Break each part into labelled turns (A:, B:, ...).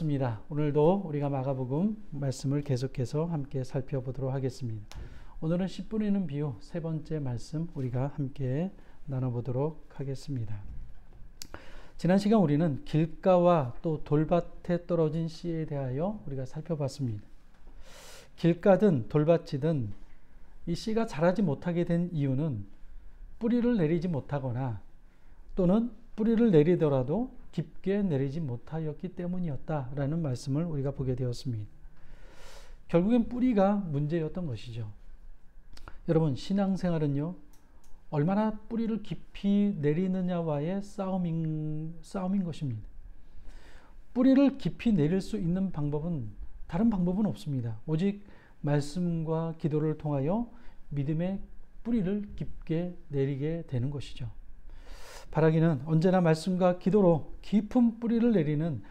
A: 입니다. 오늘도 우리가 마가복음 말씀을 계속해서 함께 살펴보도록 하겠습니다. 오늘은 씨 뿌리는 비유 세 번째 말씀 우리가 함께 나눠보도록 하겠습니다. 지난 시간 우리는 길가와 또 돌밭에 떨어진 씨에 대하여 우리가 살펴봤습니다. 길가든 돌밭이든 이 씨가 자라지 못하게 된 이유는 뿌리를 내리지 못하거나 또는 뿌리를 내리더라도 깊게 내리지 못하였기 때문이었다라는 말씀을 우리가 보게 되었습니다. 결국엔 뿌리가 문제였던 것이죠. 여러분, 신앙생활은요, 얼마나 뿌리를 깊이 내리느냐와의 싸움인 것입니다. 뿌리를 깊이 내릴 수 있는 방법은 다른 방법은 없습니다. 오직 말씀과 기도를 통하여 믿음의 뿌리를 깊게 내리게 되는 것이죠. 바라기는 언제나 말씀과 기도로 깊은 뿌리를 내리는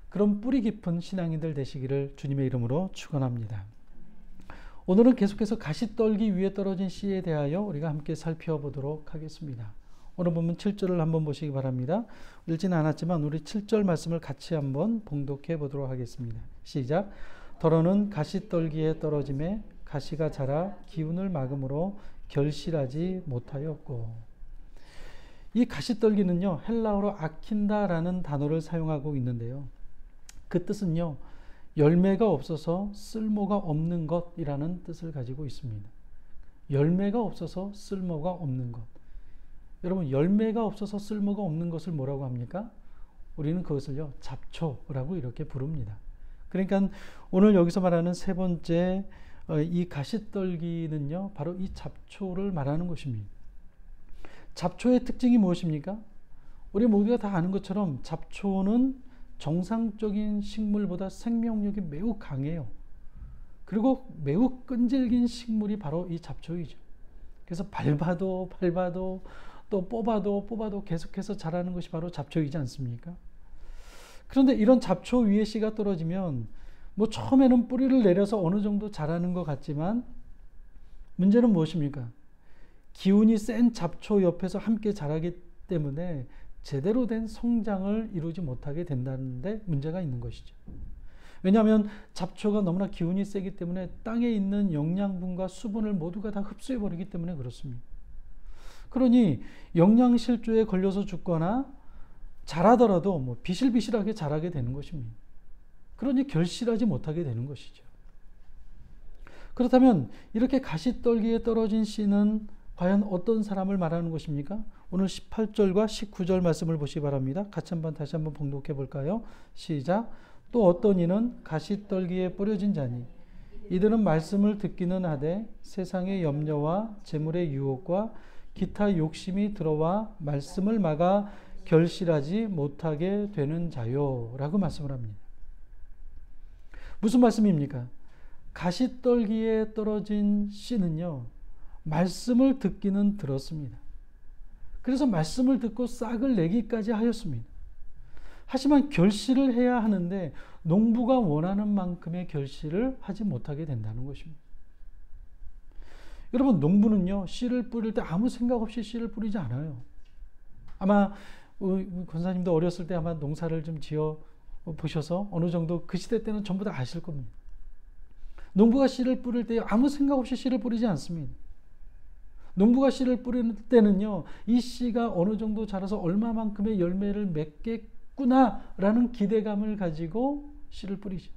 A: 그런 뿌리 깊은 신앙인들 되시기를 주님의 이름으로 축원합니다. 오늘은 계속해서 가시떨기 위에 떨어진 씨에 대하여 우리가 함께 살펴보도록 하겠습니다. 오늘 보면 7절을 한번 보시기 바랍니다. 읽지는 않았지만 우리 7절 말씀을 같이 한번 봉독해 보도록 하겠습니다. 시작. 더러는 가시떨기에 떨어짐에 가시가 자라 기운을 막음으로 결실하지 못하였고. 이 가시떨기는요, 헬라어로 아킨다라는 단어를 사용하고 있는데요. 그 뜻은요, 열매가 없어서 쓸모가 없는 것이라는 뜻을 가지고 있습니다. 열매가 없어서 쓸모가 없는 것. 여러분, 열매가 없어서 쓸모가 없는 것을 뭐라고 합니까? 우리는 그것을요, 잡초라고 이렇게 부릅니다. 그러니까 오늘 여기서 말하는 세 번째 이 가시떨기는요, 바로 이 잡초를 말하는 것입니다. 잡초의 특징이 무엇입니까? 우리 모두가 다 아는 것처럼 잡초는 정상적인 식물보다 생명력이 매우 강해요. 그리고 매우 끈질긴 식물이 바로 이 잡초이죠. 그래서 밟아도 또 뽑아도 계속해서 자라는 것이 바로 잡초이지 않습니까? 그런데 이런 잡초 위에 씨가 떨어지면 처음에는 뿌리를 내려서 어느 정도 자라는 것 같지만 문제는 무엇입니까? 기운이 센 잡초 옆에서 함께 자라기 때문에 제대로 된 성장을 이루지 못하게 된다는데 문제가 있는 것이죠. 왜냐하면 잡초가 너무나 기운이 세기 때문에 땅에 있는 영양분과 수분을 모두가 다 흡수해버리기 때문에 그렇습니다. 그러니 영양실조에 걸려서 죽거나 자라더라도 비실비실하게 자라게 되는 것입니다. 그러니 결실하지 못하게 되는 것이죠. 그렇다면 이렇게 가시떨기에 떨어진 씨는 과연 어떤 사람을 말하는 것입니까? 오늘 18절과 19절 말씀을 보시기 바랍니다. 다시 한번 봉독해 볼까요? 시작. 또 어떤 이는 가시떨기에 뿌려진 자니 이들은 말씀을 듣기는 하되 세상의 염려와 재물의 유혹과 기타 욕심이 들어와 말씀을 막아 결실하지 못하게 되는 자요 라고 말씀을 합니다. 무슨 말씀입니까? 가시떨기에 떨어진 씨는요, 말씀을 듣기는 들었습니다. 그래서 말씀을 듣고 싹을 내기까지 하였습니다. 하지만 결실을 해야 하는데 농부가 원하는 만큼의 결실을 하지 못하게 된다는 것입니다. 여러분, 농부는요, 씨를 뿌릴 때 아무 생각 없이 씨를 뿌리지 않아요. 아마 권사님도 어렸을 때 아마 농사를 좀 지어 보셔서 어느 정도 그 시대 때는 전부 다 아실 겁니다. 농부가 씨를 뿌릴 때 아무 생각 없이 씨를 뿌리지 않습니다. 농부가 씨를 뿌릴 때는요, 이 씨가 어느 정도 자라서 얼마만큼의 열매를 맺겠구나라는 기대감을 가지고 씨를 뿌리죠.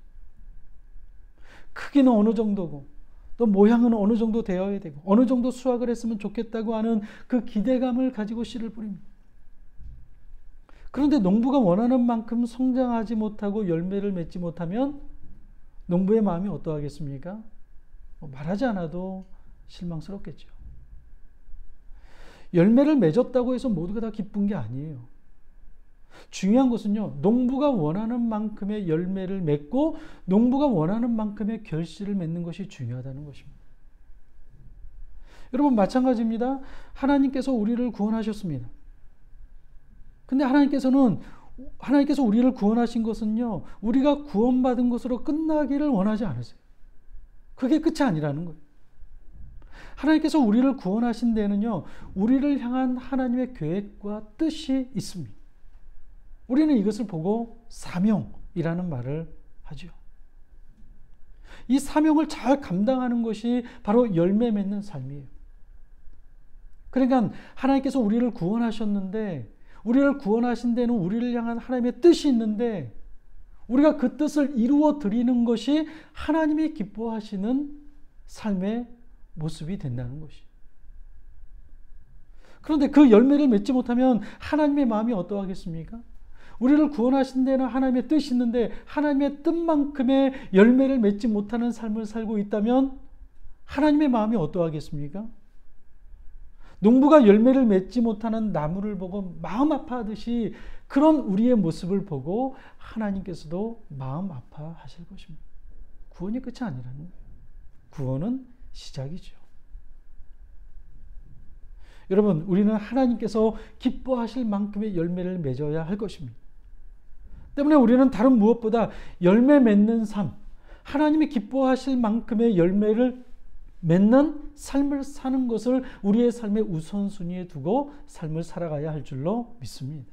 A: 크기는 어느 정도고 또 모양은 어느 정도 되어야 되고 어느 정도 수확을 했으면 좋겠다고 하는 그 기대감을 가지고 씨를 뿌립니다. 그런데 농부가 원하는 만큼 성장하지 못하고 열매를 맺지 못하면 농부의 마음이 어떠하겠습니까? 말하지 않아도 실망스럽겠죠. 열매를 맺었다고 해서 모두가 다 기쁜 게 아니에요. 중요한 것은요, 농부가 원하는 만큼의 열매를 맺고 농부가 원하는 만큼의 결실을 맺는 것이 중요하다는 것입니다. 여러분, 마찬가지입니다. 하나님께서 우리를 구원하셨습니다. 근데 하나님께서 우리를 구원하신 것은요, 우리가 구원받은 것으로 끝나기를 원하지 않으세요. 그게 끝이 아니라는 거예요. 하나님께서 우리를 구원하신 데는요, 우리를 향한 하나님의 계획과 뜻이 있습니다. 우리는 이것을 보고 사명, 이라는 말을 하죠. 이 사명을 잘 감당하는 것이 바로 열매 맺는 삶이에요. 그러니까 하나님께서 우리를 구원하셨는데, 우리를 구원하신 데는 우리를 향한 하나님의 뜻이 있는데, 우리가 그 뜻을 이루어 드리는 것이 하나님이 기뻐하시는 삶의 모습이 된다는 것이. 그런데 그 열매를 맺지 못하면 하나님의 마음이 어떠하겠습니까? 우리를 구원하신 데는 하나님의 뜻이 있는데 하나님의 뜻만큼의 열매를 맺지 못하는 삶을 살고 있다면 하나님의 마음이 어떠하겠습니까? 농부가 열매를 맺지 못하는 나무를 보고 마음 아파하듯이 그런 우리의 모습을 보고 하나님께서도 마음 아파하실 것입니다. 구원이 끝이 아니라는 거예요. 구원은 시작이죠. 여러분, 우리는 하나님께서 기뻐하실 만큼의 열매를 맺어야 할 것입니다. 때문에 우리는 다른 무엇보다 열매 맺는 삶, 하나님이 기뻐하실 만큼의 열매를 맺는 삶을 사는 것을 우리의 삶의 우선순위에 두고 삶을 살아가야 할 줄로 믿습니다.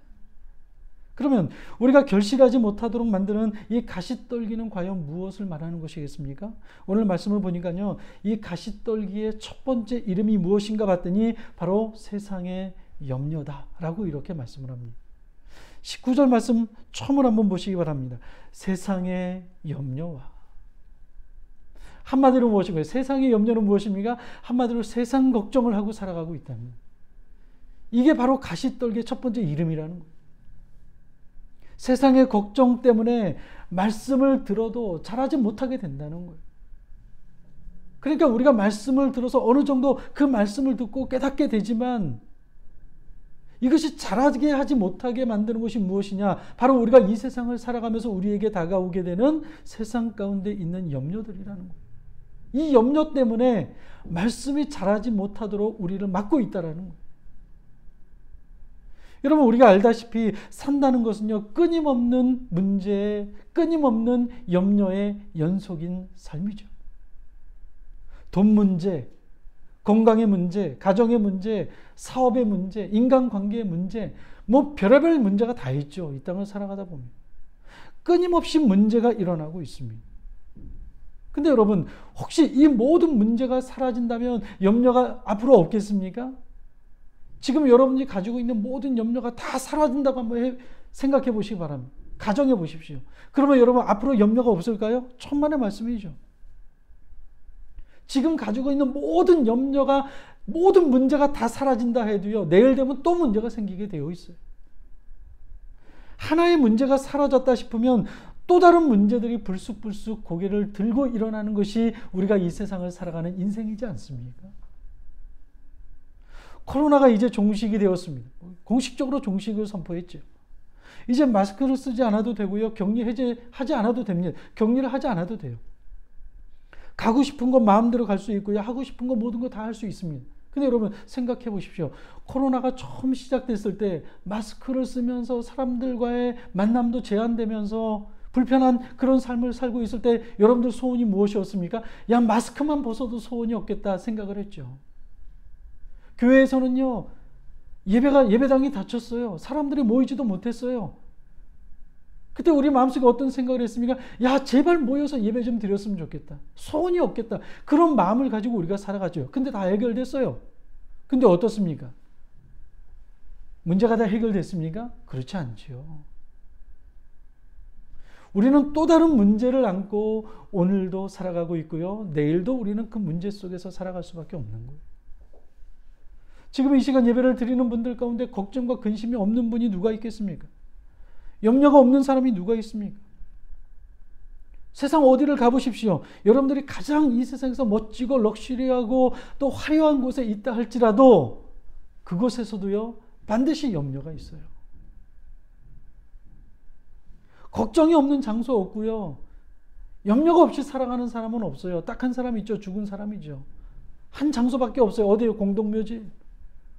A: 그러면 우리가 결실하지 못하도록 만드는 이 가시떨기는 과연 무엇을 말하는 것이겠습니까? 오늘 말씀을 보니까요, 이 가시떨기의 첫 번째 이름이 무엇인가 봤더니 바로 세상의 염려다라고 이렇게 말씀을 합니다. 19절 말씀 처음으로 한번 보시기 바랍니다. 세상의 염려와. 한마디로 무엇인가요? 세상의 염려는 무엇입니까? 한마디로 세상 걱정을 하고 살아가고 있다는 거예요. 이게 바로 가시떨기의 첫 번째 이름이라는 거예요. 세상의 걱정 때문에 말씀을 들어도 잘하지 못하게 된다는 거예요. 그러니까 우리가 말씀을 들어서 어느 정도 그 말씀을 듣고 깨닫게 되지만 이것이 잘하게 하지 못하게 만드는 것이 무엇이냐? 바로 우리가 이 세상을 살아가면서 우리에게 다가오게 되는 세상 가운데 있는 염려들이라는 거예요. 이 염려 때문에 말씀이 잘하지 못하도록 우리를 막고 있다는 거예요. 여러분, 우리가 알다시피 산다는 것은요, 끊임없는 문제, 끊임없는 염려의 연속인 삶이죠. 돈 문제, 건강의 문제, 가정의 문제, 사업의 문제, 인간관계의 문제, 뭐 별의별 문제가 다 있죠. 이 땅을 살아가다 보면. 끊임없이 문제가 일어나고 있습니다. 근데 여러분, 혹시 이 모든 문제가 사라진다면 염려가 앞으로 없겠습니까? 지금 여러분이 가지고 있는 모든 염려가 다 사라진다고 한번 생각해 보시기 바랍니다. 가정해 보십시오. 그러면 여러분 앞으로 염려가 없을까요? 천만의 말씀이죠. 지금 가지고 있는 모든 염려가, 모든 문제가 다 사라진다 해도요, 내일 되면 또 문제가 생기게 되어 있어요. 하나의 문제가 사라졌다 싶으면 또 다른 문제들이 불쑥불쑥 고개를 들고 일어나는 것이 우리가 이 세상을 살아가는 인생이지 않습니까? 코로나가 이제 종식이 되었습니다. 공식적으로 종식을 선포했죠. 이제 마스크를 쓰지 않아도 되고요. 격리 해제하지 않아도 됩니다. 격리를 하지 않아도 돼요. 가고 싶은 거 마음대로 갈 수 있고요. 하고 싶은 거 모든 거 다 할 수 있습니다. 근데 여러분 생각해 보십시오. 코로나가 처음 시작됐을 때 마스크를 쓰면서 사람들과의 만남도 제한되면서 불편한 그런 삶을 살고 있을 때 여러분들 소원이 무엇이었습니까? 야, 마스크만 벗어도 소원이 없겠다 생각을 했죠. 교회에서는요, 예배당이 닫혔어요. 사람들이 모이지도 못했어요. 그때 우리 마음속에 어떤 생각을 했습니까? 야, 제발 모여서 예배 좀 드렸으면 좋겠다. 소원이 없겠다. 그런 마음을 가지고 우리가 살아가죠. 근데 다 해결됐어요. 근데 어떻습니까? 문제가 다 해결됐습니까? 그렇지 않죠. 우리는 또 다른 문제를 안고 오늘도 살아가고 있고요. 내일도 우리는 그 문제 속에서 살아갈 수밖에 없는 거예요. 지금 이 시간 예배를 드리는 분들 가운데 걱정과 근심이 없는 분이 누가 있겠습니까? 염려가 없는 사람이 누가 있습니까? 세상 어디를 가보십시오. 여러분들이 가장 이 세상에서 멋지고 럭셔리하고 또 화려한 곳에 있다 할지라도 그곳에서도요, 반드시 염려가 있어요. 걱정이 없는 장소 없고요. 염려가 없이 살아가는 사람은 없어요. 딱 한 사람 있죠. 죽은 사람이죠. 한 장소밖에 없어요. 어디에요? 공동묘지.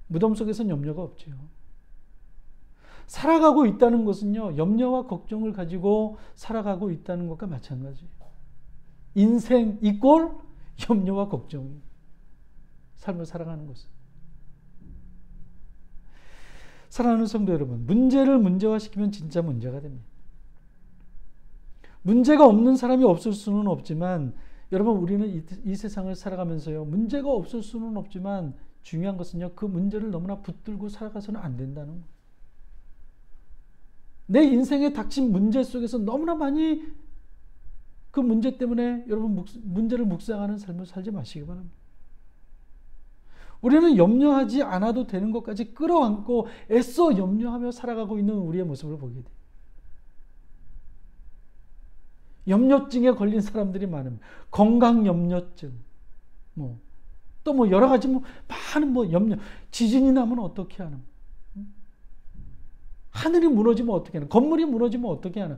A: 무덤 속에서는 염려가 없죠. 살아가고 있다는 것은요, 염려와 걱정을 가지고 살아가고 있다는 것과 마찬가지예요. 인생 이꼴 염려와 걱정이 삶을 살아가는 것은. 사랑하는 성도 여러분, 문제를 문제화시키면 진짜 문제가 됩니다. 문제가 없는 사람이 없을 수는 없지만 여러분 우리는 이 세상을 살아가면서요. 문제가 없을 수는 없지만 중요한 것은요. 그 문제를 너무나 붙들고 살아가서는 안 된다는 거예요. 내 인생에 닥친 문제 속에서 너무나 많이 그 문제 때문에 여러분 문제를 묵상하는 삶을 살지 마시기 바랍니다. 우리는 염려하지 않아도 되는 것까지 끌어안고 애써 염려하며 살아가고 있는 우리의 모습을 보게 돼요. 염려증에 걸린 사람들이 많습니다. 건강 염려증, 또 여러 가지 많은 염려. 지진이 나면 어떻게 하나? 하늘이 무너지면 어떻게 하나? 건물이 무너지면 어떻게 하나?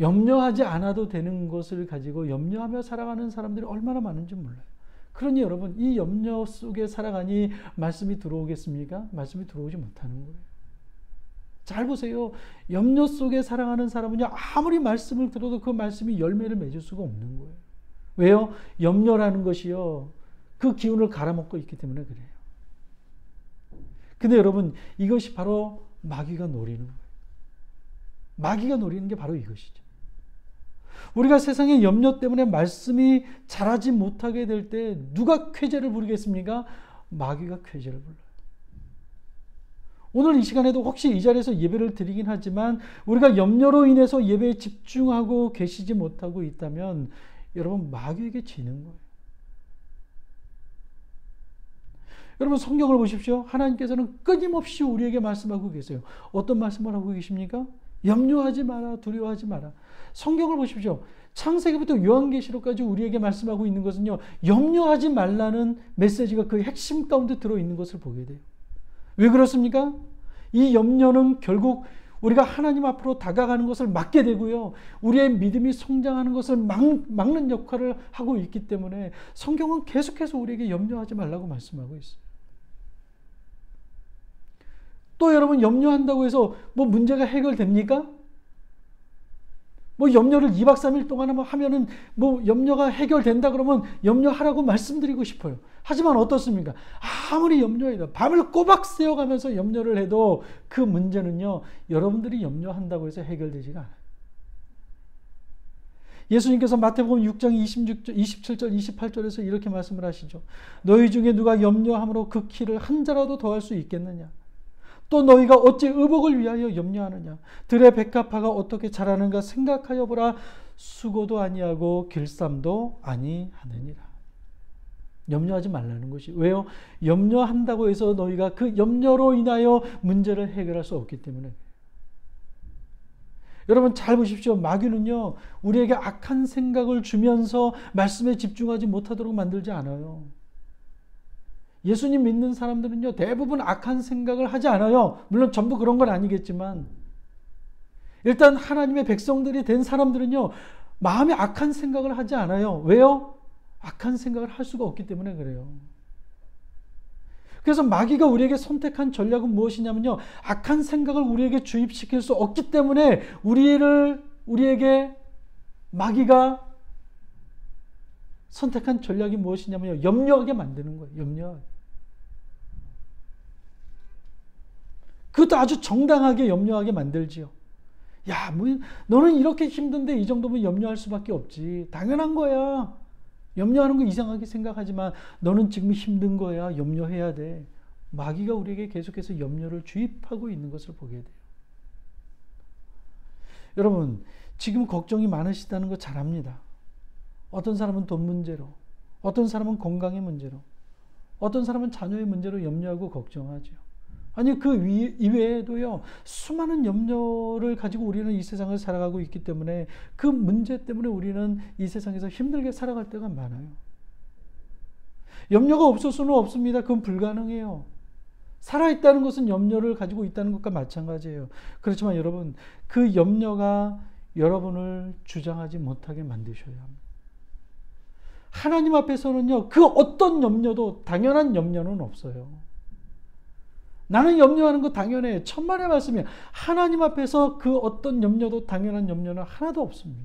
A: 염려하지 않아도 되는 것을 가지고 염려하며 살아가는 사람들이 얼마나 많은지 몰라요. 그러니 여러분 이 염려 속에 살아가니 말씀이 들어오겠습니까? 말씀이 들어오지 못하는 거예요. 잘 보세요. 염려 속에 살아가는 사람은요. 아무리 말씀을 들어도 그 말씀이 열매를 맺을 수가 없는 거예요. 왜요? 염려라는 것이요. 그 기운을 갈아먹고 있기 때문에 그래요. 근데 여러분 이것이 바로 마귀가 노리는 거예요. 마귀가 노리는 게 바로 이것이죠. 우리가 세상의 염려 때문에 말씀이 자라지 못하게 될 때 누가 쾌재를 부리겠습니까? 마귀가 쾌재를 불러요. 오늘 이 시간에도 혹시 이 자리에서 예배를 드리긴 하지만 우리가 염려로 인해서 예배에 집중하고 계시지 못하고 있다면 여러분 마귀에게 지는 거예요. 여러분 성경을 보십시오. 하나님께서는 끊임없이 우리에게 말씀하고 계세요. 어떤 말씀을 하고 계십니까? 염려하지 마라, 두려워하지 마라. 성경을 보십시오. 창세기부터 요한계시록까지 우리에게 말씀하고 있는 것은요. 염려하지 말라는 메시지가 그 핵심 가운데 들어있는 것을 보게 돼요. 왜 그렇습니까? 이 염려는 결국 우리가 하나님 앞으로 다가가는 것을 막게 되고요. 우리의 믿음이 성장하는 것을 막는 역할을 하고 있기 때문에 성경은 계속해서 우리에게 염려하지 말라고 말씀하고 있어요. 또 여러분 염려한다고 해서 문제가 해결됩니까? 염려를 2박 3일 동안 하면은 염려가 해결된다 그러면 염려하라고 말씀드리고 싶어요. 하지만 어떻습니까? 아무리 염려해도 밤을 꼬박 새워가면서 염려를 해도 그 문제는요. 여러분들이 염려한다고 해서 해결되지가 않아요. 예수님께서 마태복음 6장 27절 28절에서 이렇게 말씀을 하시죠. 너희 중에 누가 염려함으로 그 키를 한 자라도 더할 수 있겠느냐? 또 너희가 어찌 의복을 위하여 염려하느냐? 들의 백합화가 어떻게 자라는가 생각하여 보라. 수고도 아니하고 길쌈도 아니하느니라. 염려하지 말라는 것이. 왜요? 염려한다고 해서 너희가 그 염려로 인하여 문제를 해결할 수 없기 때문에. 여러분 잘 보십시오. 마귀는요. 우리에게 악한 생각을 주면서 말씀에 집중하지 못하도록 만들지 않아요. 예수님 믿는 사람들은요. 대부분 악한 생각을 하지 않아요. 물론 전부 그런 건 아니겠지만 일단 하나님의 백성들이 된 사람들은요. 마음에 악한 생각을 하지 않아요. 왜요? 악한 생각을 할 수가 없기 때문에 그래요. 그래서 마귀가 우리에게 선택한 전략은 무엇이냐면요. 악한 생각을 우리에게 주입시킬 수 없기 때문에 우리에게 마귀가 선택한 전략이 무엇이냐면요. 염려하게 만드는 거예요. 염려하게. 그것도 아주 정당하게 염려하게 만들지요. 야, 너는 이렇게 힘든데 이 정도면 염려할 수밖에 없지. 당연한 거야. 염려하는 거 이상하게 생각하지만 너는 지금 힘든 거야. 염려해야 돼. 마귀가 우리에게 계속해서 염려를 주입하고 있는 것을 보게 돼요. 여러분, 지금 걱정이 많으시다는 거 잘 압니다. 어떤 사람은 돈 문제로, 어떤 사람은 건강의 문제로, 어떤 사람은 자녀의 문제로 염려하고 걱정하죠. 아니 그 이외에도요. 수많은 염려를 가지고 우리는 이 세상을 살아가고 있기 때문에 그 문제 때문에 우리는 이 세상에서 힘들게 살아갈 때가 많아요. 염려가 없을 수는 없습니다. 그건 불가능해요. 살아있다는 것은 염려를 가지고 있다는 것과 마찬가지예요. 그렇지만 여러분 그 염려가 여러분을 주장하지 못하게 만드셔야 합니다. 하나님 앞에서는요. 그 어떤 염려도 당연한 염려는 없어요. 나는 염려하는 거 당연해. 천만의 말씀이에요. 하나님 앞에서 그 어떤 염려도 당연한 염려는 하나도 없습니다.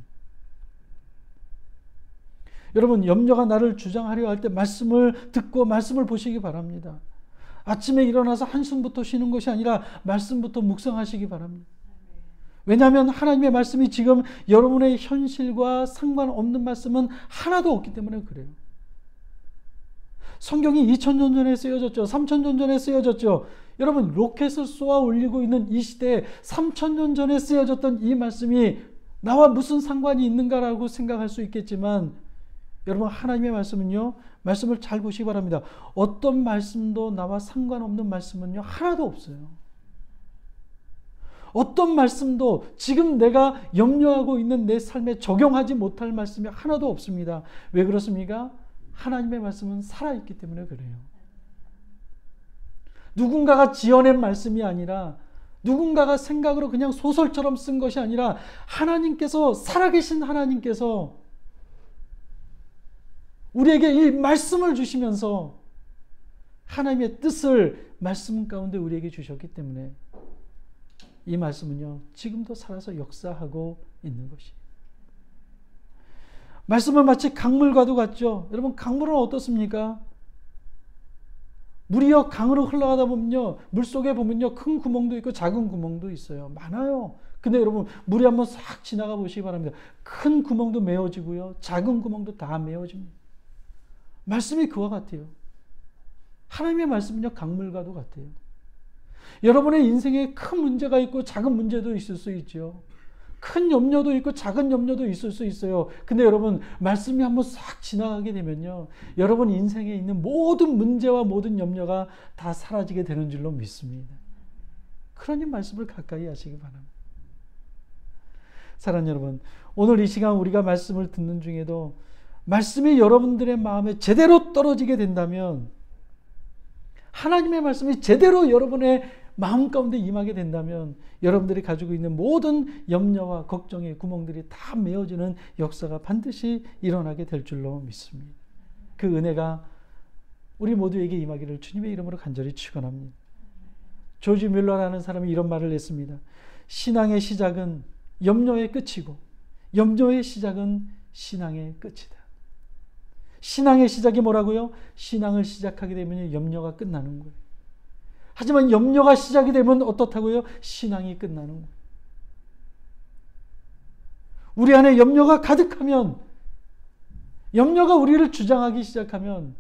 A: 여러분 염려가 나를 주장하려 할 때 말씀을 듣고 말씀을 보시기 바랍니다. 아침에 일어나서 한숨부터 쉬는 것이 아니라 말씀부터 묵상하시기 바랍니다. 왜냐하면 하나님의 말씀이 지금 여러분의 현실과 상관없는 말씀은 하나도 없기 때문에 그래요. 성경이 2000년 전에 쓰여졌죠. 3000년 전에 쓰여졌죠. 여러분, 로켓을 쏘아 올리고 있는 이 시대에 3000년 전에 쓰여졌던 이 말씀이 나와 무슨 상관이 있는가라고 생각할 수 있겠지만, 여러분, 하나님의 말씀은요, 말씀을 잘 보시기 바랍니다. 어떤 말씀도 나와 상관없는 말씀은요, 하나도 없어요. 어떤 말씀도 지금 내가 염려하고 있는 내 삶에 적용하지 못할 말씀이 하나도 없습니다. 왜 그렇습니까? 하나님의 말씀은 살아있기 때문에 그래요. 누군가가 지어낸 말씀이 아니라, 누군가가 생각으로 그냥 소설처럼 쓴 것이 아니라, 하나님께서, 살아계신 하나님께서 우리에게 이 말씀을 주시면서 하나님의 뜻을 말씀 가운데 우리에게 주셨기 때문에 이 말씀은요, 지금도 살아서 역사하고 있는 것이에요. 말씀은 마치 강물과도 같죠. 여러분, 강물은 어떻습니까? 물이요, 강으로 흘러가다 보면요, 물속에 보면요, 큰 구멍도 있고 작은 구멍도 있어요. 많아요. 근데 여러분, 물이 한번 싹 지나가 보시기 바랍니다. 큰 구멍도 메워지고요, 작은 구멍도 다 메워집니다. 말씀이 그와 같아요. 하나님의 말씀은요, 강물과도 같아요. 여러분의 인생에 큰 문제가 있고 작은 문제도 있을 수 있죠. 큰 염려도 있고 작은 염려도 있을 수 있어요. 근데 여러분, 말씀이 한번 싹 지나가게 되면요, 여러분 인생에 있는 모든 문제와 모든 염려가 다 사라지게 되는 줄로 믿습니다. 그러니 말씀을 가까이 하시기 바랍니다. 사랑하는 여러분, 오늘 이 시간 우리가 말씀을 듣는 중에도 말씀이 여러분들의 마음에 제대로 떨어지게 된다면, 하나님의 말씀이 제대로 여러분의 마음 가운데 임하게 된다면, 여러분들이 가지고 있는 모든 염려와 걱정의 구멍들이 다 메워지는 역사가 반드시 일어나게 될 줄로 믿습니다. 그 은혜가 우리 모두에게 임하기를 주님의 이름으로 간절히 축원합니다. 조지 뮬러라는 사람이 이런 말을 했습니다. 신앙의 시작은 염려의 끝이고 염려의 시작은 신앙의 끝이다. 신앙의 시작이 뭐라고요? 신앙을 시작하게 되면 염려가 끝나는 거예요. 하지만 염려가 시작이 되면 어떻다고요? 신앙이 끝나는 거예요. 우리 안에 염려가 가득하면, 염려가 우리를 주장하기 시작하면,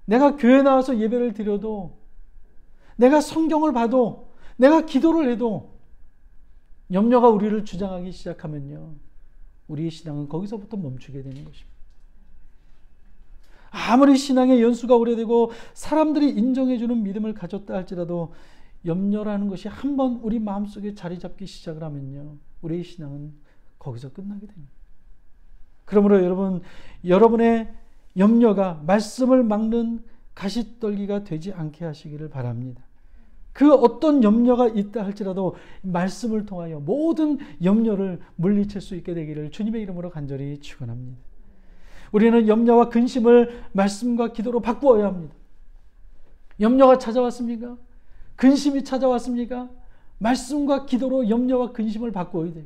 A: 내가 교회 나와서 예배를 드려도, 내가 성경을 봐도, 내가 기도를 해도 염려가 우리를 주장하기 시작하면요, 우리의 신앙은 거기서부터 멈추게 되는 것입니다. 아무리 신앙의 연수가 오래되고 사람들이 인정해주는 믿음을 가졌다 할지라도 염려라는 것이 한번 우리 마음속에 자리 잡기 시작을 하면요, 우리의 신앙은 거기서 끝나게 됩니다. 그러므로 여러분, 여러분의 염려가 말씀을 막는 가시떨기가 되지 않게 하시기를 바랍니다. 그 어떤 염려가 있다 할지라도 말씀을 통하여 모든 염려를 물리칠 수 있게 되기를 주님의 이름으로 간절히 축원합니다. 우리는 염려와 근심을 말씀과 기도로 바꾸어야 합니다. 염려가 찾아왔습니까? 근심이 찾아왔습니까? 말씀과 기도로 염려와 근심을 바꾸어야 돼요.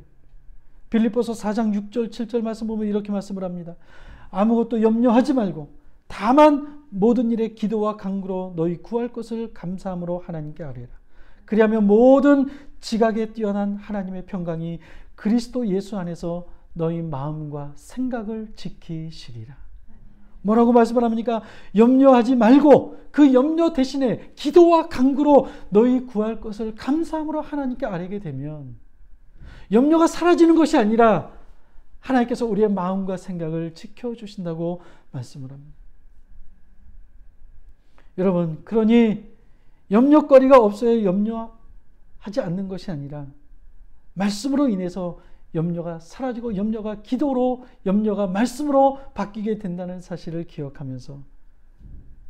A: 빌립보서 4장 6절 7절 말씀 보면 이렇게 말씀을 합니다. 아무것도 염려하지 말고 다만 모든 일에 기도와 간구로 너희 구할 것을 감사함으로 하나님께 아뢰라. 그리하면 모든 지각에 뛰어난 하나님의 평강이 그리스도 예수 안에서 너희 마음과 생각을 지키시리라. 뭐라고 말씀을 합니까? 염려하지 말고 그 염려 대신에 기도와 간구로 너희 구할 것을 감사함으로 하나님께 아뢰게 되면 염려가 사라지는 것이 아니라 하나님께서 우리의 마음과 생각을 지켜주신다고 말씀을 합니다. 여러분, 그러니 염려거리가 없어야 염려하지 않는 것이 아니라 말씀으로 인해서 염려가 사라지고 염려가 기도로, 염려가 말씀으로 바뀌게 된다는 사실을 기억하면서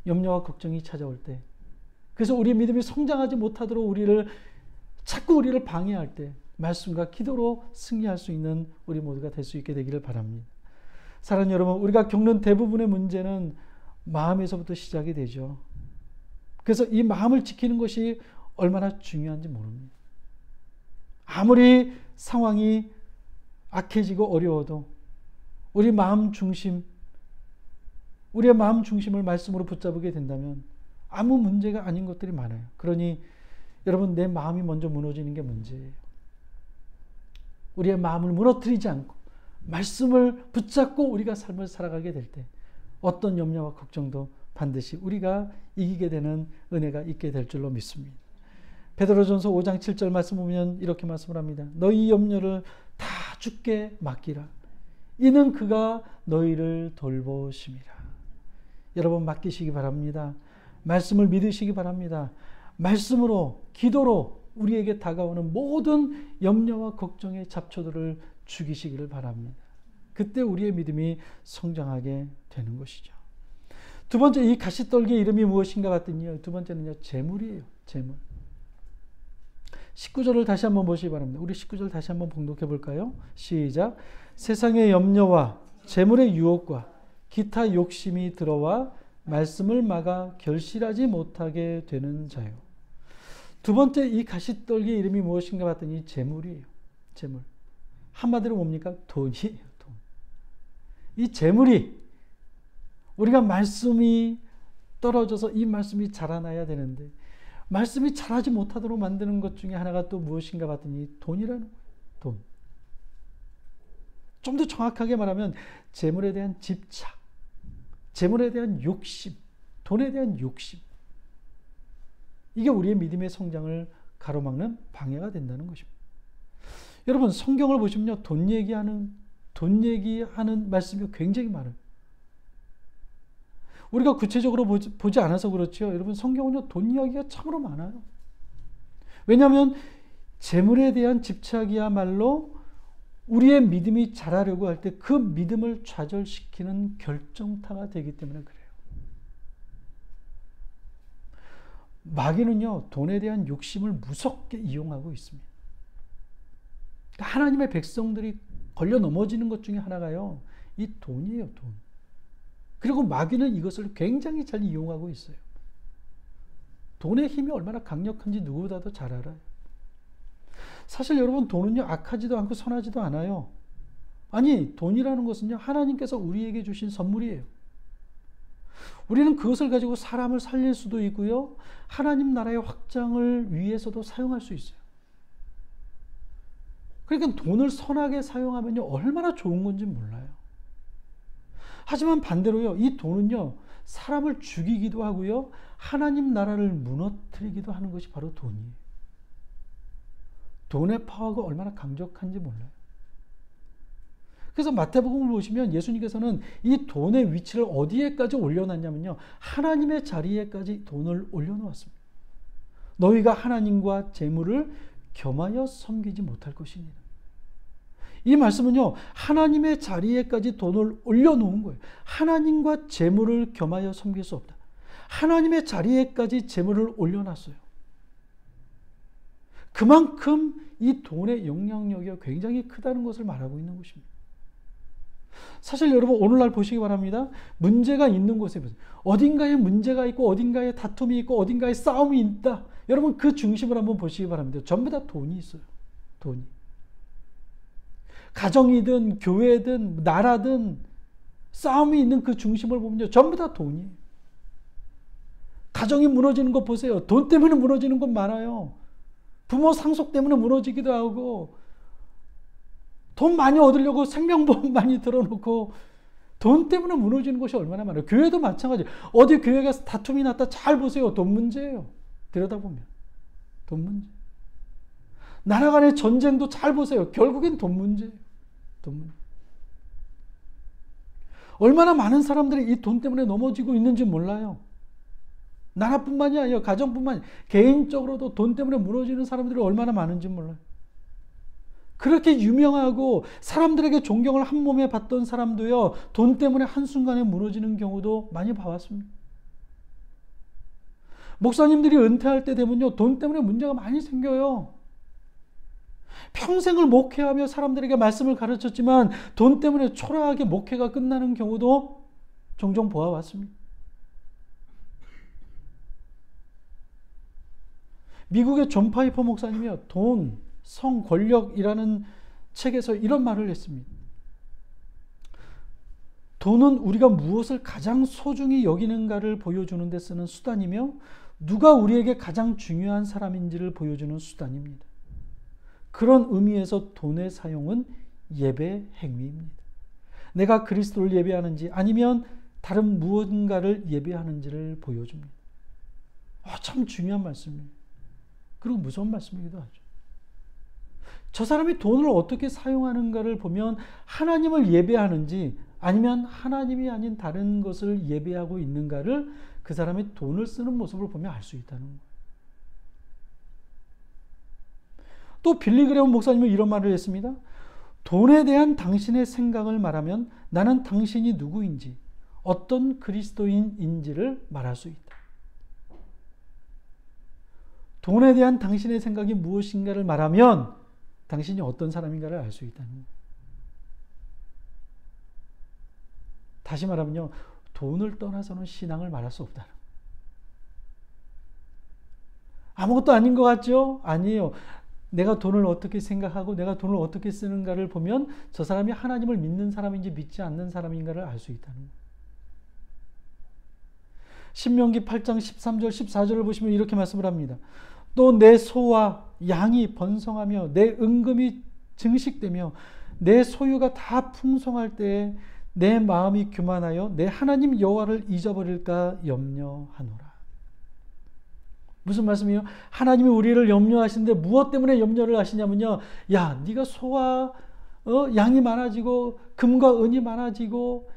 A: 염려와 걱정이 찾아올 때, 그래서 우리의 믿음이 성장하지 못하도록 자꾸 우리를 방해할 때 말씀과 기도로 승리할 수 있는 우리 모두가 될 수 있게 되기를 바랍니다. 사랑하는 여러분, 우리가 겪는 대부분의 문제는 마음에서부터 시작이 되죠. 그래서 이 마음을 지키는 것이 얼마나 중요한지 모릅니다. 아무리 상황이 악해지고 어려워도 우리의 마음 중심을 말씀으로 붙잡게 된다면 아무 문제가 아닌 것들이 많아요. 그러니 여러분, 내 마음이 먼저 무너지는 게 문제예요. 우리의 마음을 무너뜨리지 않고 말씀을 붙잡고 우리가 삶을 살아가게 될 때 어떤 염려와 걱정도 반드시 우리가 이기게 되는 은혜가 있게 될 줄로 믿습니다. 베드로전서 5장 7절 말씀 보면 이렇게 말씀을 합니다. 너희 염려를 다 주께 맡기라. 이는 그가 너희를 돌보심이라. 여러분 맡기시기 바랍니다. 말씀을 믿으시기 바랍니다. 말씀으로 기도로 우리에게 다가오는 모든 염려와 걱정의 잡초들을 죽이시기를 바랍니다. 그때 우리의 믿음이 성장하게 되는 것이죠. 두 번째, 이 가시떨기의 이름이 무엇인가 봤더니 두 번째는요, 재물이에요. 재물. 19절을 다시 한번 보시기 바랍니다. 우리 19절 다시 한번 봉독해 볼까요? 시작. 세상의 염려와 재물의 유혹과 기타 욕심이 들어와 말씀을 막아 결실하지 못하게 되는 자요. 두 번째, 이 가시떨기의 이름이 무엇인가 봤더니 재물이에요. 재물. 한마디로 뭡니까? 돈이에요. 돈. 이 재물이 우리가 말씀이 떨어져서 이 말씀이 자라나야 되는데 말씀이 자라지 못하도록 만드는 것 중에 하나가 또 무엇인가 봤더니 돈이라는 거예요. 돈. 좀 더 정확하게 말하면 재물에 대한 집착, 재물에 대한 욕심, 돈에 대한 욕심. 이게 우리의 믿음의 성장을 가로막는 방해가 된다는 것입니다. 여러분 성경을 보시면요, 돈 얘기하는 말씀이 굉장히 많아요. 우리가 구체적으로 보지 않아서 그렇죠. 여러분 성경은요, 돈 이야기가 참으로 많아요. 왜냐하면 재물에 대한 집착이야말로 우리의 믿음이 자라려고 할 때 그 믿음을 좌절시키는 결정타가 되기 때문에 그래요. 마귀는요, 돈에 대한 욕심을 무섭게 이용하고 있습니다. 하나님의 백성들이 걸려 넘어지는 것 중에 하나가요, 이 돈이에요, 돈. 그리고 마귀는 이것을 굉장히 잘 이용하고 있어요. 돈의 힘이 얼마나 강력한지 누구보다도 잘 알아요. 사실 여러분 돈은요, 악하지도 않고 선하지도 않아요. 아니, 돈이라는 것은요, 하나님께서 우리에게 주신 선물이에요. 우리는 그것을 가지고 사람을 살릴 수도 있고요, 하나님 나라의 확장을 위해서도 사용할 수 있어요. 그러니까 돈을 선하게 사용하면요, 얼마나 좋은 건지 몰라요. 하지만 반대로요, 이 돈은요, 사람을 죽이기도 하고요, 하나님 나라를 무너뜨리기도 하는 것이 바로 돈이에요. 돈의 파워가 얼마나 강력한지 몰라요. 그래서 마태복음을 보시면 예수님께서는 이 돈의 위치를 어디에까지 올려놨냐면요, 하나님의 자리에까지 돈을 올려놓았습니다. 너희가 하나님과 재물을 겸하여 섬기지 못할 것이니라. 이 말씀은요, 하나님의 자리에까지 돈을 올려놓은 거예요. 하나님과 재물을 겸하여 섬길 수 없다. 하나님의 자리에까지 재물을 올려놨어요. 그만큼 이 돈의 영향력이 굉장히 크다는 것을 말하고 있는 것입니다. 사실 여러분 오늘날 보시기 바랍니다. 문제가 있는 곳에 어딘가에 문제가 있고 어딘가에 다툼이 있고 어딘가에 싸움이 있다. 여러분 그 중심을 한번 보시기 바랍니다. 전부 다 돈이 있어요. 돈이. 가정이든 교회든 나라든 싸움이 있는 그 중심을 보면요, 전부 다 돈이에요. 가정이 무너지는 거 보세요. 돈 때문에 무너지는 건 많아요. 부모 상속 때문에 무너지기도 하고, 돈 많이 얻으려고 생명보험 많이 들어놓고 돈 때문에 무너지는 것이 얼마나 많아요. 교회도 마찬가지예요. 어디 교회가 다툼이 났다 잘 보세요. 돈 문제예요. 들여다보면 돈 문제. 나라 간의 전쟁도 잘 보세요. 결국엔 돈 문제예요. 돈 문제. 얼마나 많은 사람들이 이 돈 때문에 넘어지고 있는지 몰라요. 나라뿐만이 아니라 가정뿐만이 아니라 개인적으로도 돈 때문에 무너지는 사람들이 얼마나 많은지 몰라요. 그렇게 유명하고 사람들에게 존경을 한 몸에 받던 사람도요, 돈 때문에 한순간에 무너지는 경우도 많이 봐왔습니다. 목사님들이 은퇴할 때 되면요, 돈 때문에 문제가 많이 생겨요. 평생을 목회하며 사람들에게 말씀을 가르쳤지만 돈 때문에 초라하게 목회가 끝나는 경우도 종종 보아왔습니다. 미국의 존 파이퍼 목사님이요, 돈, 성, 권력이라는 책에서 이런 말을 했습니다. 돈은 우리가 무엇을 가장 소중히 여기는가를 보여주는 데 쓰는 수단이며 누가 우리에게 가장 중요한 사람인지를 보여주는 수단입니다. 그런 의미에서 돈의 사용은 예배 행위입니다. 내가 그리스도를 예배하는지 아니면 다른 무언가를 예배하는지를 보여줍니다. 참 중요한 말씀이에요. 그리고 무서운 말씀이기도 하죠. 저 사람이 돈을 어떻게 사용하는가를 보면 하나님을 예배하는지 아니면 하나님이 아닌 다른 것을 예배하고 있는가를 그 사람이 돈을 쓰는 모습을 보면 알 수 있다는 거예요. 또 빌리 그레엄 목사님은 이런 말을 했습니다. 돈에 대한 당신의 생각을 말하면 나는 당신이 누구인지 어떤 그리스도인인지를 말할 수 있다. 돈에 대한 당신의 생각이 무엇인가를 말하면 당신이 어떤 사람인가를 알 수 있다는 거예요. 다시 말하면요, 돈을 떠나서는 신앙을 말할 수 없다는 거예요. 아무것도 아닌 것 같죠? 아니에요. 내가 돈을 어떻게 생각하고 내가 돈을 어떻게 쓰는가를 보면 저 사람이 하나님을 믿는 사람인지 믿지 않는 사람인가를 알 수 있다는 거예요. 신명기 8장 13절 14절을 보시면 이렇게 말씀을 합니다. 또 내 소와 양이 번성하며 내 은금이 증식되며 내 소유가 다 풍성할 때에 내 마음이 교만하여 내 하나님 여호와를 잊어버릴까 염려하노라. 무슨 말씀이에요? 하나님이 우리를 염려하시는데 무엇 때문에 염려를 하시냐면요. 야, 네가 소와 양이 많아지고 금과 은이 많아지고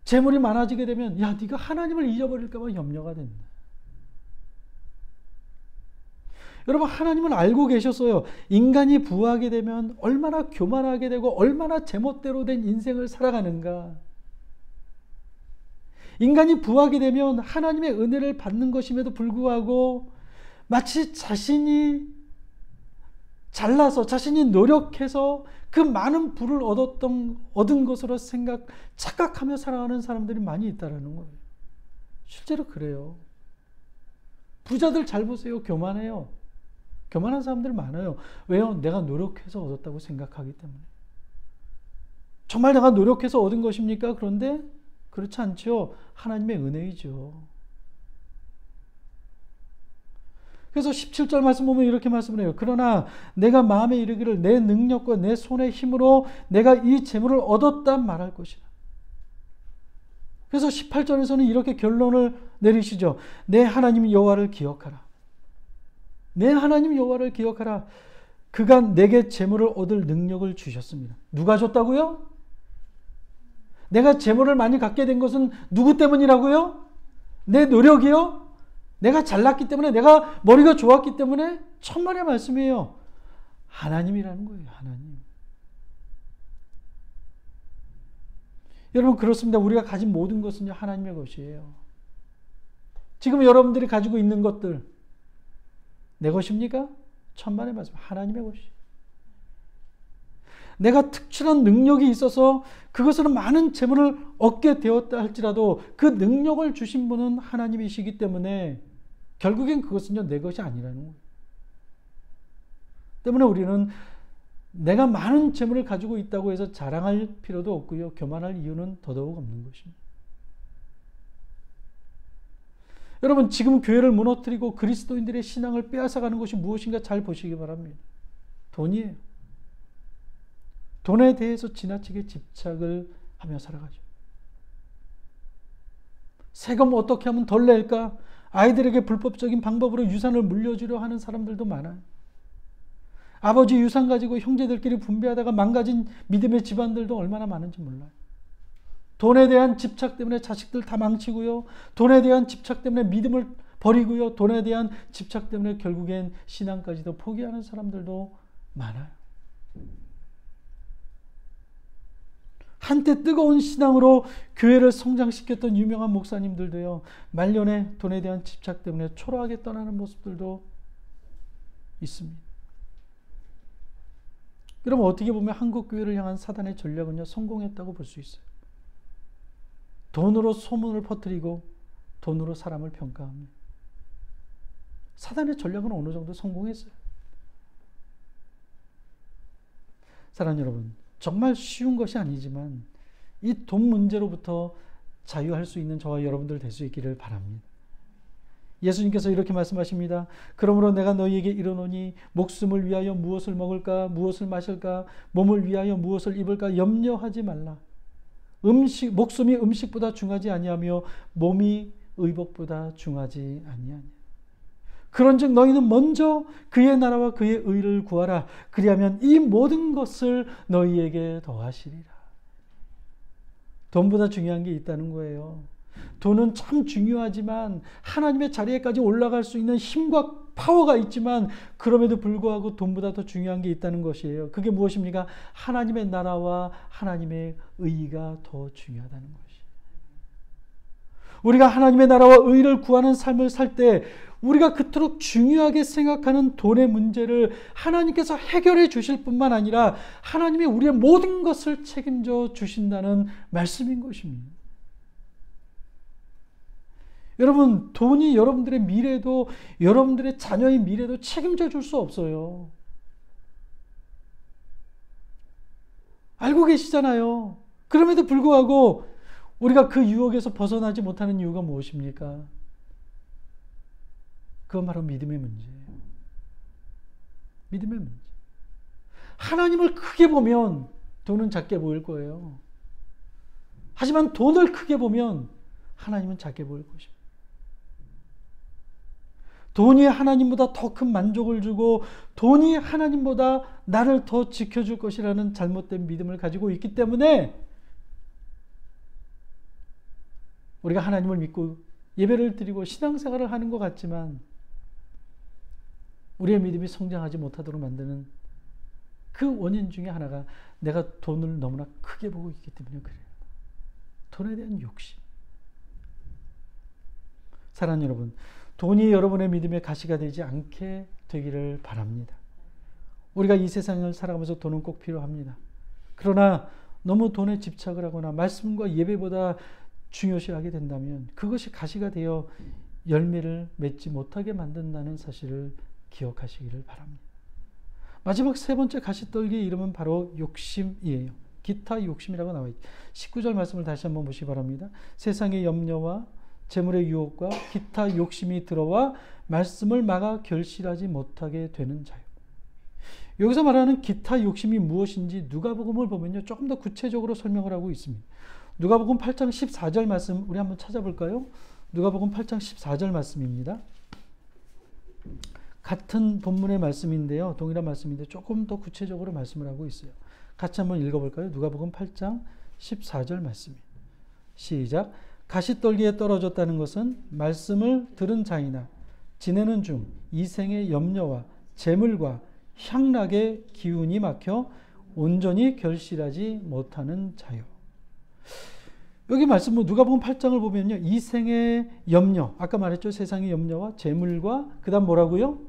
A: 재물이 많아지게 되면 야, 네가 하나님을 잊어버릴까 봐 염려가 된다. 여러분, 하나님은 알고 계셨어요. 인간이 부하게 되면 얼마나 교만하게 되고 얼마나 제멋대로 된 인생을 살아가는가. 인간이 부하게 되면 하나님의 은혜를 받는 것임에도 불구하고 마치 자신이 잘나서 자신이 노력해서 그 많은 부를 얻은 것으로 착각하며 살아가는 사람들이 많이 있다는 거예요. 실제로 그래요. 부자들 잘 보세요. 교만해요. 교만한 사람들 많아요. 왜요? 내가 노력해서 얻었다고 생각하기 때문에. 정말 내가 노력해서 얻은 것입니까? 그런데 그렇지 않죠. 하나님의 은혜이죠. 그래서 17절 말씀 보면 이렇게 말씀을 해요. 그러나 내가 마음에 이르기를 내 능력과 내 손의 힘으로 내가 이 재물을 얻었다 말할 것이다. 그래서 18절에서는 이렇게 결론을 내리시죠. 내 하나님 여호와를 기억하라. 내 하나님 여호와를 기억하라. 그가 내게 재물을 얻을 능력을 주셨습니다. 누가 줬다고요? 내가 재물을 많이 갖게 된 것은 누구 때문이라고요? 내 노력이요? 내가 잘났기 때문에, 내가 머리가 좋았기 때문에? 천만의 말씀이에요. 하나님이라는 거예요. 하나님. 여러분, 그렇습니다. 우리가 가진 모든 것은 하나님의 것이에요. 지금 여러분들이 가지고 있는 것들 내 것입니까? 천만의 말씀. 하나님의 것이에요. 내가 특출한 능력이 있어서 그것으로 많은 재물을 얻게 되었다 할지라도 그 능력을 주신 분은 하나님이시기 때문에 결국엔 그것은요, 내 것이 아니라는 거예요. 때문에 우리는 내가 많은 재물을 가지고 있다고 해서 자랑할 필요도 없고요. 교만할 이유는 더더욱 없는 것입니다. 여러분, 지금 교회를 무너뜨리고 그리스도인들의 신앙을 빼앗아가는 것이 무엇인가 잘 보시기 바랍니다. 돈이에요. 돈에 대해서 지나치게 집착을 하며 살아가죠. 세금 어떻게 하면 덜 낼까? 아이들에게 불법적인 방법으로 유산을 물려주려 하는 사람들도 많아요. 아버지 유산 가지고 형제들끼리 분배하다가 망가진 믿음의 집안들도 얼마나 많은지 몰라요. 돈에 대한 집착 때문에 자식들 다 망치고요. 돈에 대한 집착 때문에 믿음을 버리고요. 돈에 대한 집착 때문에 결국엔 신앙까지도 포기하는 사람들도 많아요. 한때 뜨거운 신앙으로 교회를 성장시켰던 유명한 목사님들도요, 말년에 돈에 대한 집착 때문에 초라하게 떠나는 모습들도 있습니다. 그럼 어떻게 보면 한국 교회를 향한 사단의 전략은요, 성공했다고 볼 수 있어요. 돈으로 소문을 퍼뜨리고 돈으로 사람을 평가합니다. 사단의 전략은 어느 정도 성공했어요. 사랑하는 여러분, 정말 쉬운 것이 아니지만 이 돈 문제로부터 자유할 수 있는 저와 여러분들 될 수 있기를 바랍니다. 예수님께서 이렇게 말씀하십니다. 그러므로 내가 너희에게 이르노니 목숨을 위하여 무엇을 먹을까 무엇을 마실까 몸을 위하여 무엇을 입을까 염려하지 말라. 목숨이 음식보다 중하지 아니하며 몸이 의복보다 중하지 아니하니. 그런즉 너희는 먼저 그의 나라와 그의 의를 구하라. 그리하면 이 모든 것을 너희에게 더하시리라. 돈보다 중요한 게 있다는 거예요. 돈은 참 중요하지만 하나님의 자리에까지 올라갈 수 있는 힘과 파워가 있지만 그럼에도 불구하고 돈보다 더 중요한 게 있다는 것이에요. 그게 무엇입니까? 하나님의 나라와 하나님의 의가 더 중요하다는 것이에요. 우리가 하나님의 나라와 의를 구하는 삶을 살 때 우리가 그토록 중요하게 생각하는 돈의 문제를 하나님께서 해결해 주실 뿐만 아니라 하나님이 우리의 모든 것을 책임져 주신다는 말씀인 것입니다. 여러분, 돈이 여러분들의 미래도 여러분들의 자녀의 미래도 책임져 줄 수 없어요. 알고 계시잖아요. 그럼에도 불구하고 우리가 그 유혹에서 벗어나지 못하는 이유가 무엇입니까? 그건 바로 믿음의 문제예요. 믿음의 문제. 하나님을 크게 보면 돈은 작게 보일 거예요. 하지만 돈을 크게 보면 하나님은 작게 보일 것입니다. 돈이 하나님보다 더 큰 만족을 주고 돈이 하나님보다 나를 더 지켜줄 것이라는 잘못된 믿음을 가지고 있기 때문에 우리가 하나님을 믿고 예배를 드리고 신앙생활을 하는 것 같지만 우리의 믿음이 성장하지 못하도록 만드는 그 원인 중에 하나가 내가 돈을 너무나 크게 보고 있기 때문에 그래요. 돈에 대한 욕심. 사랑하는 여러분, 돈이 여러분의 믿음의 가시가 되지 않게 되기를 바랍니다. 우리가 이 세상을 살아가면서 돈은 꼭 필요합니다. 그러나 너무 돈에 집착을 하거나 말씀과 예배보다 중요시하게 된다면 그것이 가시가 되어 열매를 맺지 못하게 만든다는 사실을 기억하시기를 바랍니다. 마지막 세 번째 가시떨기의 이름은 바로 욕심이에요. 기타 욕심이라고 나와 있죠. 19절 말씀을 다시 한번 보시기 바랍니다. 세상의 염려와 재물의 유혹과 기타 욕심이 들어와 말씀을 막아 결실하지 못하게 되는 자요. 여기서 말하는 기타 욕심이 무엇인지 누가복음을 보면요, 조금 더 구체적으로 설명을 하고 있습니다. 누가복음 8장 14절 말씀 우리 한번 찾아볼까요? 누가복음 8장 14절 말씀입니다. 같은 본문의 말씀인데요, 동일한 말씀인데 조금 더 구체적으로 말씀을 하고 있어요. 같이 한번 읽어볼까요? 누가복음 8장 14절 말씀입니다. 시작. 가시떨기에 떨어졌다는 것은 말씀을 들은 자이나 지내는 중 이생의 염려와 재물과 향락의 기운이 막혀 온전히 결실하지 못하는 자요. 여기 말씀 누가복음 8장을 보면요, 이생의 염려, 아까 말했죠, 세상의 염려와 재물과 그 다음 뭐라고요?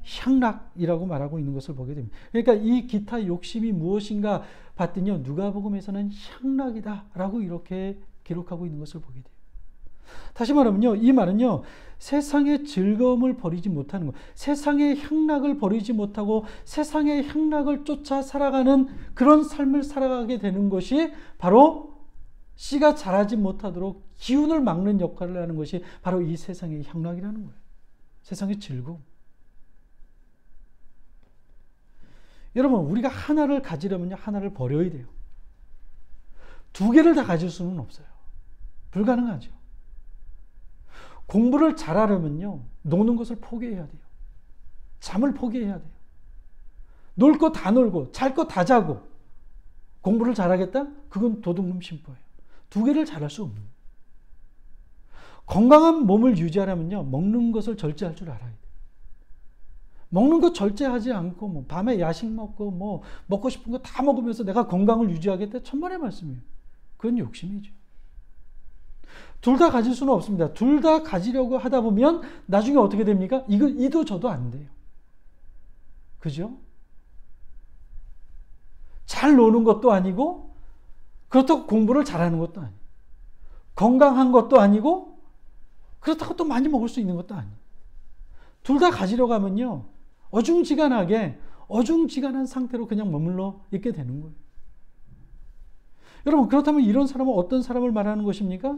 A: 향락이라고 말하고 있는 것을 보게 됩니다. 그러니까 이 기타 욕심이 무엇인가 봤더니요, 누가복음에서는 향락이다라고 이렇게 기록하고 있는 것을 보게 돼요. 다시 말하면요, 이 말은요, 세상의 즐거움을 버리지 못하는 것, 세상의 향락을 버리지 못하고 세상의 향락을 쫓아 살아가는 그런 삶을 살아가게 되는 것이 바로 씨가 자라지 못하도록 기운을 막는 역할을 하는 것이 바로 이 세상의 향락이라는 거예요. 세상의 즐거움. 여러분, 우리가 하나를 가지려면요, 하나를 버려야 돼요. 두 개를 다 가질 수는 없어요. 불가능하죠. 공부를 잘하려면요, 노는 것을 포기해야 돼요. 잠을 포기해야 돼요. 놀 거 다 놀고 잘 거 다 자고 공부를 잘하겠다? 그건 도둑놈 심보예요. 두 개를 잘할 수 없는 거예요. 건강한 몸을 유지하려면요, 먹는 것을 절제할 줄 알아야 돼요. 먹는 거 절제하지 않고 뭐 밤에 야식 먹고 뭐 먹고 싶은 거 다 먹으면서 내가 건강을 유지하겠다? 천만의 말씀이에요. 그건 욕심이죠. 둘 다 가질 수는 없습니다. 둘 다 가지려고 하다 보면 나중에 어떻게 됩니까? 이도 저도 안 돼요. 그죠? 잘 노는 것도 아니고 그렇다고 공부를 잘하는 것도 아니고 건강한 것도 아니고 그렇다고 또 많이 먹을 수 있는 것도 아니에요. 둘 다 가지려고 하면요, 어중지간한 상태로 그냥 머물러 있게 되는 거예요. 여러분, 그렇다면 이런 사람은 어떤 사람을 말하는 것입니까?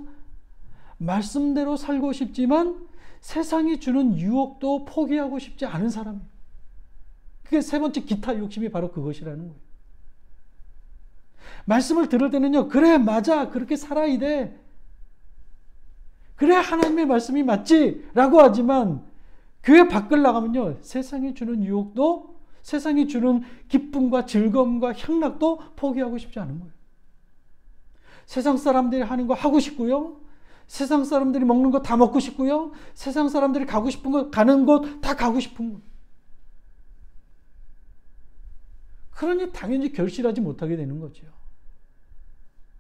A: 말씀대로 살고 싶지만 세상이 주는 유혹도 포기하고 싶지 않은 사람이에요. 그게 세 번째 기타 욕심이 바로 그것이라는 거예요. 말씀을 들을 때는요, 그래, 맞아, 그렇게 살아야 돼. 그래, 하나님의 말씀이 맞지 라고 하지만 교회 밖을 나가면요, 세상이 주는 유혹도, 세상이 주는 기쁨과 즐거움과 향락도 포기하고 싶지 않은 거예요. 세상 사람들이 하는 거 하고 싶고요, 세상 사람들이 먹는 거 다 먹고 싶고요, 세상 사람들이 가고 싶은 거, 가는 곳 다 가고 싶은 거예요. 그러니 당연히 결실하지 못하게 되는 거죠.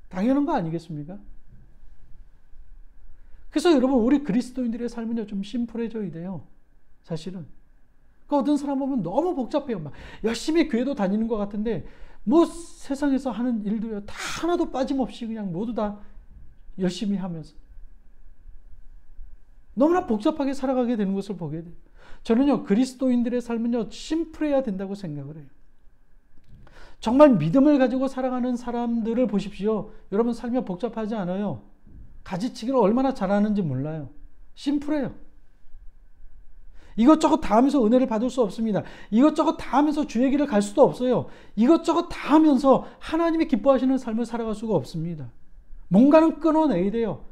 A: 당연한 거 아니겠습니까? 그래서 여러분, 우리 그리스도인들의 삶은요, 좀 심플해져야 돼요. 사실은. 그러니까 어떤 사람 보면 너무 복잡해요. 막 열심히 교회도 다니는 것 같은데, 뭐 세상에서 하는 일도요, 다 하나도 빠짐없이 그냥 모두 다 열심히 하면서. 너무나 복잡하게 살아가게 되는 것을 보게 돼요. 저는요, 그리스도인들의 삶은요, 심플해야 된다고 생각을 해요. 정말 믿음을 가지고 살아가는 사람들을 보십시오. 여러분, 삶이 복잡하지 않아요. 가지치기를 얼마나 잘하는지 몰라요. 심플해요. 이것저것 다 하면서 은혜를 받을 수 없습니다. 이것저것 다 하면서 주의 길을 갈 수도 없어요. 이것저것 다 하면서 하나님이 기뻐하시는 삶을 살아갈 수가 없습니다. 뭔가는 끊어내야 돼요.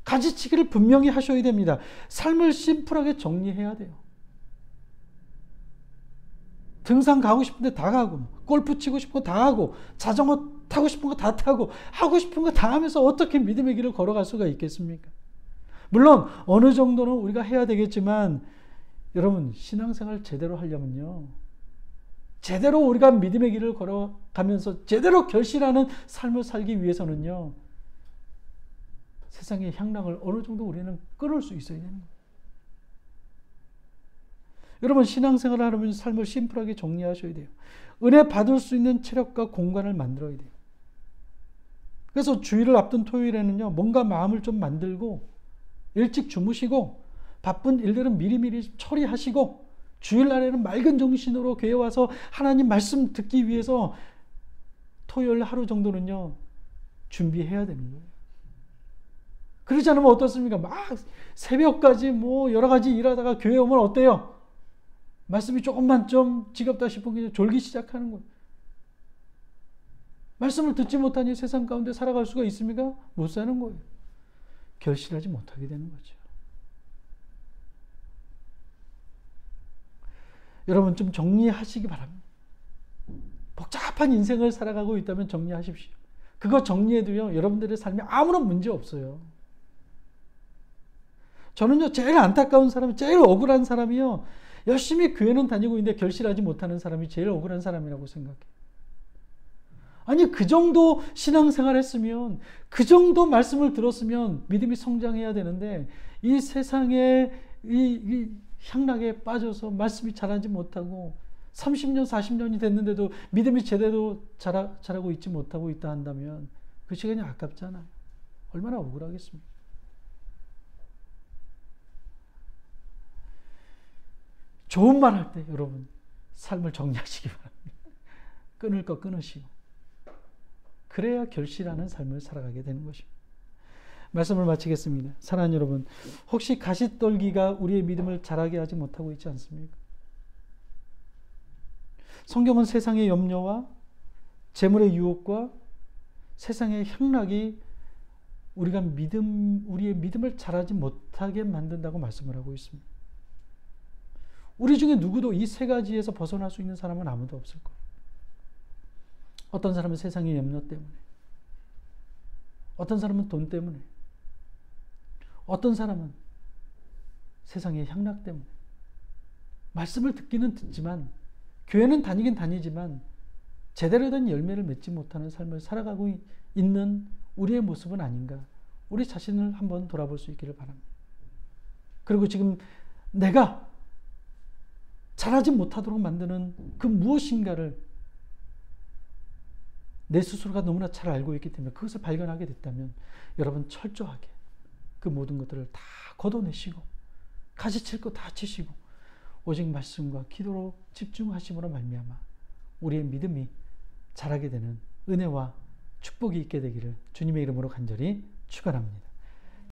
A: 가지치기를 분명히 하셔야 됩니다. 삶을 심플하게 정리해야 돼요. 등산 가고 싶은데 다 가고, 골프 치고 싶은 거 다 하고, 자전거 타고 싶은 거 다 타고, 하고 싶은 거 다 하면서 어떻게 믿음의 길을 걸어갈 수가 있겠습니까? 물론 어느 정도는 우리가 해야 되겠지만, 여러분, 신앙생활 제대로 하려면요, 제대로 우리가 믿음의 길을 걸어가면서 제대로 결실하는 삶을 살기 위해서는요, 세상의 향락을 어느 정도 우리는 끊을 수 있어야 되는 거예요. 여러분, 신앙생활을 하려면 삶을 심플하게 정리하셔야 돼요. 은혜 받을 수 있는 체력과 공간을 만들어야 돼요. 그래서 주일을 앞둔 토요일에는요, 뭔가 마음을 좀 만들고 일찍 주무시고 바쁜 일들은 미리미리 처리하시고 주일날에는 맑은 정신으로 교회 와서 하나님 말씀 듣기 위해서 토요일 하루 정도는요, 준비해야 되는 거예요. 그러지 않으면 어떻습니까? 막 새벽까지 뭐 여러 가지 일하다가 교회 오면 어때요? 말씀이 조금만 좀 지겹다 싶으면 졸기 시작하는 거예요. 말씀을 듣지 못하니 세상 가운데 살아갈 수가 있습니까? 못 사는 거예요. 결실하지 못하게 되는 거죠. 여러분, 좀 정리하시기 바랍니다. 복잡한 인생을 살아가고 있다면 정리하십시오. 그거 정리해도요, 여러분들의 삶에 아무런 문제 없어요. 저는요, 제일 안타까운 사람이, 제일 억울한 사람이요, 열심히 교회는 다니고 있는데 결실하지 못하는 사람이 제일 억울한 사람이라고 생각해요. 아니, 그 정도 신앙생활 했으면, 그 정도 말씀을 들었으면 믿음이 성장해야 되는데, 이 세상에 이 향락에 빠져서 말씀이 자라지 못하고 30년, 40년이 됐는데도 믿음이 제대로 자라고 있지 못하고 있다 한다면 그 시간이 아깝잖아요. 얼마나 억울하겠습니까? 좋은 말 할 때 여러분, 삶을 정리하시기 바랍니다. 끊을 거 끊으시고, 그래야 결실하는 삶을 살아가게 되는 것입니다. 말씀을 마치겠습니다. 사랑하는 여러분, 혹시 가시떨기가 우리의 믿음을 자라게 하지 못하고 있지 않습니까? 성경은 세상의 염려와 재물의 유혹과 세상의 향락이 우리의 믿음을 자라지 못하게 만든다고 말씀을 하고 있습니다. 우리 중에 누구도 이 세 가지에서 벗어날 수 있는 사람은 아무도 없을 거예요. 어떤 사람은 세상의 염려 때문에, 어떤 사람은 돈 때문에, 어떤 사람은 세상의 향락 때문에. 말씀을 듣기는 듣지만, 교회는 다니긴 다니지만 제대로 된 열매를 맺지 못하는 삶을 살아가고 있는 우리의 모습은 아닌가, 우리 자신을 한번 돌아볼 수 있기를 바랍니다. 그리고 지금 내가 잘하지 못하도록 만드는 그 무엇인가를 내 스스로가 너무나 잘 알고 있기 때문에 그것을 발견하게 됐다면 여러분, 철저하게 그 모든 것들을 다 걷어내시고 가지칠 거 다 치시고 오직 말씀과 기도로 집중하심으로 말미암아 우리의 믿음이 자라게 되는 은혜와 축복이 있게 되기를 주님의 이름으로 간절히 축원합니다.